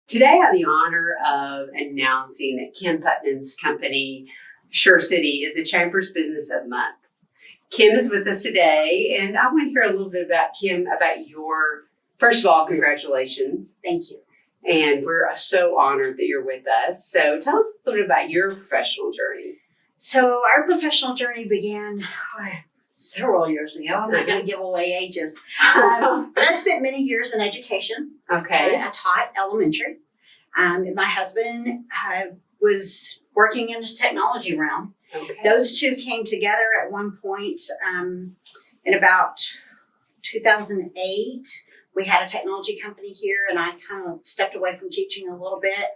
Today, I have the honor of announcing that Kim Putman's company, Asurcity, is the Chamber's Business of the Month. Kim is with us today, and I want to hear a little bit about Kim, about your, first of all, congratulations. Thank you. And we're so honored that you're with us. So tell us a little bit about your professional journey. So our professional journey began several years ago. I'm not going to give away ages. But I spent many years in education. Okay. I taught elementary. And my husband was working in the technology realm. Okay. Those two came together at one point in about 2008. We had a technology company here, and I kind of stepped away from teaching a little bit,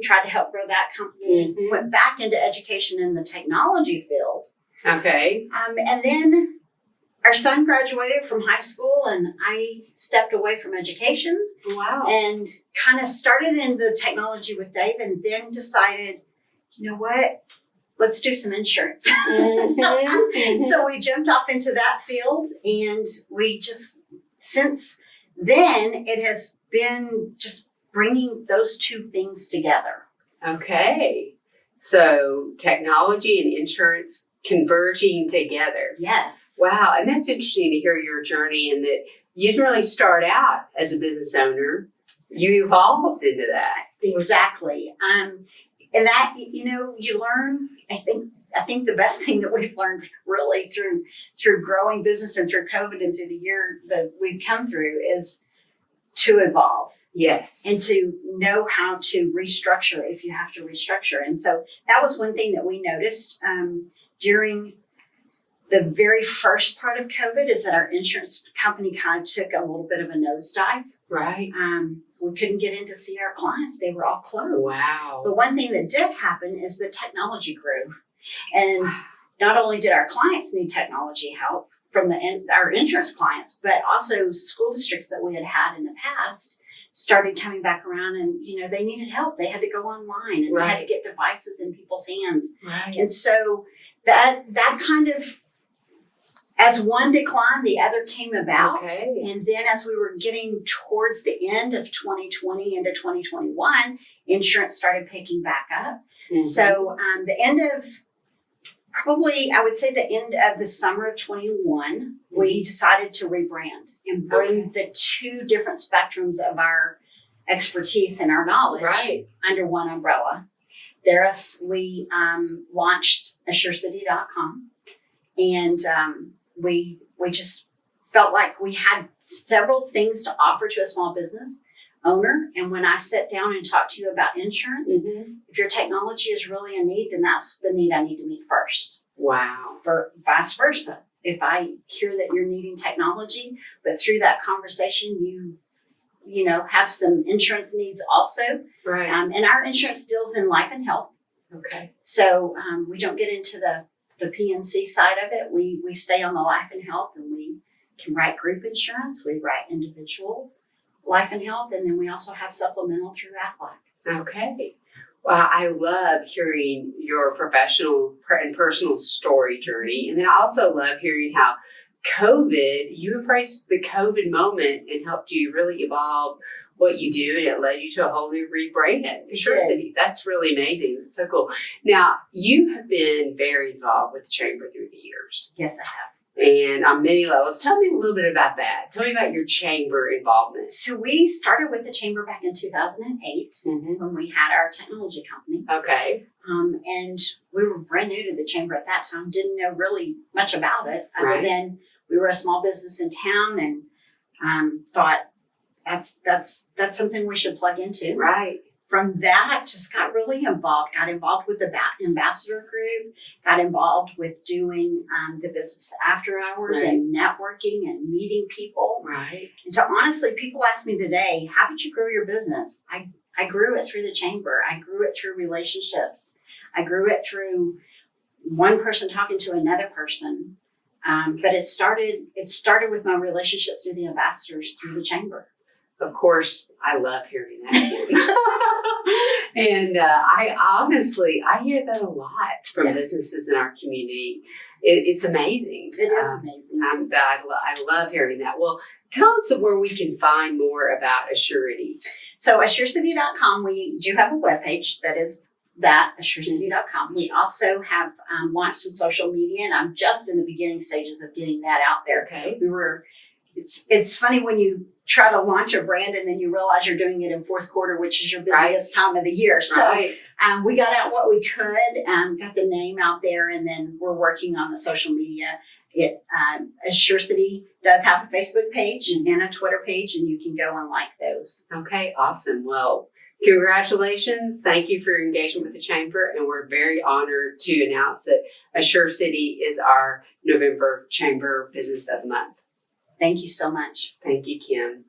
tried to help grow that company, went back into education in the technology field. Okay. And then our son graduated from high school, and I stepped away from education. Wow. And kind of started in the technology with Dave, and then decided, you know what? Let's do some insurance. So we jumped off into that field, and we just, since then, it has been just bringing those two things together. Okay. So technology and insurance converging together. Yes. Wow. And that's interesting to hear your journey, and that you didn't really start out as a business owner. You evolved into that. Exactly. And that, you learn, I think the best thing that we've learned really through growing business and through COVID and through the year that we've come through is to evolve. Yes. And to know how to restructure if you have to restructure. And so that was one thing that we noticed during the very first part of COVID, is that our insurance company kind of took a little bit of a nosedive. Right. We couldn't get in to see our clients. They were all closed. Wow. But one thing that did happen is the technology grew. And not only did our clients need technology help from our insurance clients, but also school districts that we had had in the past started coming back around, and, they needed help. They had to go online, and they had to get devices in people's hands. Right. And so that kind of, as one declined, the other came about. Okay. And then as we were getting towards the end of 2020 into 2021, insurance started picking back up. Mm-hmm. So the end of, probably, I would say the end of the summer of 21, we decided to rebrand and bring the two different spectrums of our expertise and our knowledge under one umbrella. We launched Asurcity.com, and we just felt like we had several things to offer to a small business owner. And when I sit down and talk to you about insurance, if your technology is really a need, then that's the need I need to meet first. Wow. For vice versa. If I hear that you're needing technology, but through that conversation, you have some insurance needs also. Right. And our insurance deals in life and health. Okay. So we don't get into the PNC side of it. We stay on the life and health, and we can write group insurance. We write individual life and health, and then we also have supplemental through Aflac. Okay. Well, I love hearing your professional and personal story journey. And then I also love hearing how you embraced the COVID moment and helped you really evolve what you do, and it led you to a whole new rebrand. Asurcity. That's really amazing. That's so cool. Now, you have been very involved with the Chamber through the years. Yes, I have. And on many levels. Tell me a little bit about that. Tell me about your Chamber involvement. So we started with the Chamber back in 2008 when we had our technology company. Okay. And we were brand new to the Chamber at that time, didn't know really much about it, other than we were a small business in town, and thought that's something we should plug into. Right. From that, just got really involved. Got involved with the ambassador group. Got involved with doing the business after hours and networking and meeting people. Right. And so honestly, people ask me today, how did you grow your business? I grew it through the Chamber. I grew it through relationships. I grew it through one person talking to another person. But it started with my relationship through the ambassadors through the Chamber. of course, I love hearing that. And I hear that a lot from businesses in our community. It's amazing. It is amazing. I love hearing that. Well, tell us where we can find more about Asurcity. So Asurcity.com, we do have a webpage that is Asurcity.com. We also have launched some social media, and I'm just in the beginning stages of getting that out there. Okay. It's funny when you try to launch a brand and then you realize you're doing it in fourth quarter, which is your busiest time of the year. So we got out what we could, got the name out there, and then we're working on the social media. Asurcity does have a Facebook page and a Twitter page, and you can go and like those. Okay, awesome. Well, congratulations. Thank you for your engagement with the Chamber, and we're very honored to announce that Asurcity is our November Chamber Business of the Month. Thank you so much. Thank you, Kim.